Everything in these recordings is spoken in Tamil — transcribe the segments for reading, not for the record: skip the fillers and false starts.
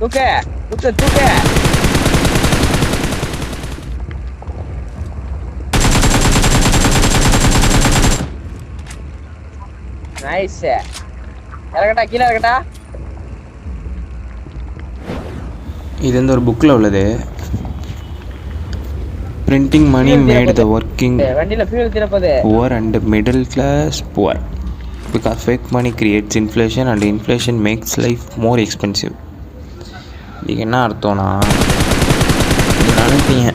தூக்கு தூக்கு தூக்கு. நைஸ். இறக்கட்டா, கீழே இறக்கட்டா. இது வந்து ஒரு புக்கில் உள்ளது. Printing money made the working poor and middle class poor because fake money creates inflation and inflation makes life more expensive. இதுக்கு என்ன அர்த்தம்னா, நீங்கள் நினைப்பீங்க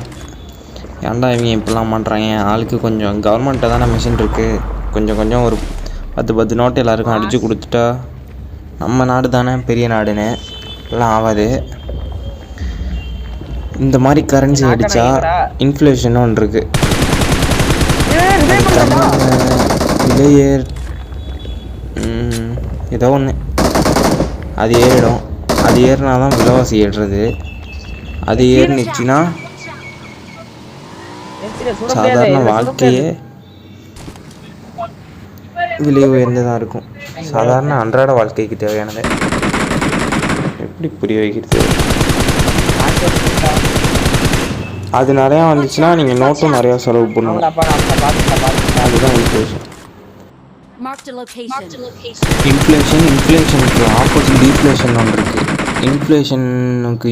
ஏன்டா இவங்க இப்படிலாம் பண்ணுறாங்க, ஆளுக்கு கொஞ்சம் கவர்மெண்ட்டை தானே மிஷின் இருக்குது, கொஞ்சம் கொஞ்சம் ஒரு 10 நோட்டு எல்லாருக்கும் அடித்து கொடுத்துட்டா நம்ம நாடு தானே பெரிய நாடுன்னு எல்லாம் ஆகாது. இந்த மாதிரி கரன்சி அடித்தா இன்ஃப்ளேஷன் ஒன்று இருக்குது. விலையேர் ஏதோ ஒன்று அது ஏறிடும். அது ஏறினா தான் விலைவாசி ஏறுறது. அது ஏறினுச்சுன்னா சாதாரண வாழ்க்கையே விலை உயர்ந்ததாக இருக்கும். சாதாரண அன்றாட வாழ்க்கைக்கு தேவையானது எப்படி புரிய வைக்கிறது? அது நிறையா வந்துச்சுன்னா நீங்கள் நோட்டும் நிறையா செலவு பண்ணணும். அதுதான் இன்ஃப்ளேஷனுக்கு ஆப்போசிட் டீஃப்ளேஷன் ஒன்று இருக்குது. இன்ஃப்ளேஷனுக்கு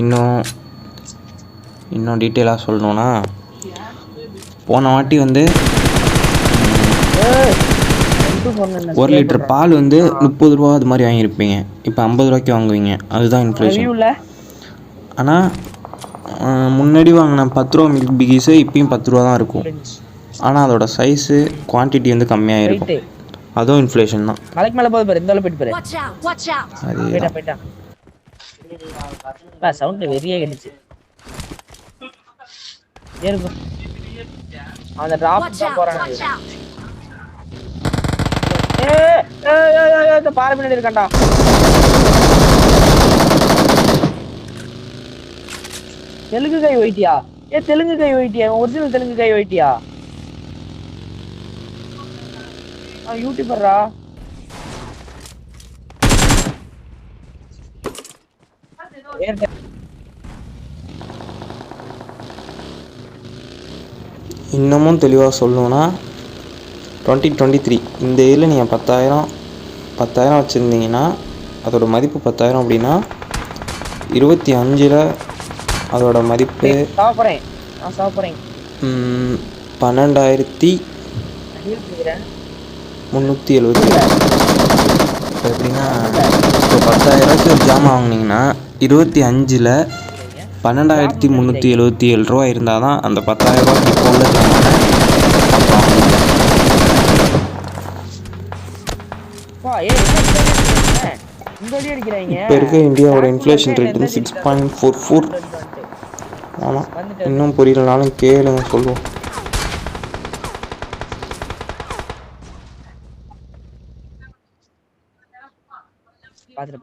இன்னும் டீட்டெயிலாக சொல்லணுன்னா, போன வாட்டி வந்து 1 லிட்டர் பால் வந்து 30 ரூபா அது மாதிரி வாங்கியிருப்பீங்க. இப்போ 50 ரூபாய்க்கு வாங்குவீங்க. அதுதான் இன்ஃப்ளேஷன். ஆனால் முன்னாடி வாங்கின 10 ரூபா மில்க் பிகிஸு இப்பயும் 10 ரூபா தான் இருக்கும். ஆனால் அதோட சைஸு குவான்டிட்டி வந்து கம்மியாக இருக்கும். அதுவும் இன்ஃப்ளேஷன் தான். மலைக்கு மேலே போய் பாரு, இந்த அளவு போயிட்டு பாரு. சவுண்ட் வெறியே கேட்டுச்சு. அந்த டிராப் தான் போறானே. இந்த பாறை பின்னாடி இருக்கான்டா. தெலுங்கு கை வைட்டியா? தெலுங்கு கை வைட்டியா? ஒரிஜினல் தெலுங்கு கை வைட்டியா? யூடியூபர்ரா. இன்னமும் தெளிவாக சொல்லணுன்னா 2023 இந்த இயரில் நீங்கள் 10,000 வச்சுருந்தீங்கன்னா அதோட மதிப்பு 10,000 அப்படின்னா 25ல் அதோட மதிப்பு 12,370. எப்படின்னா, இப்போ 10,000 ஒரு ஜாமான் வாங்கினீங்கன்னா 25ல் 12,377 ரூபா இருந்தால் தான் அந்த 10,000 ரூபாய்க்கு இப்போ உள்ள ஜாமானை இப்போ இருக்க இந்தியாவோட இன்ஃப்ளேஷன் ரேட் வந்து 6.44. ஆமாம், இன்னும் புரியலனாலும் கேளுங்க சொல்லுவோம். பார்த்துட்டு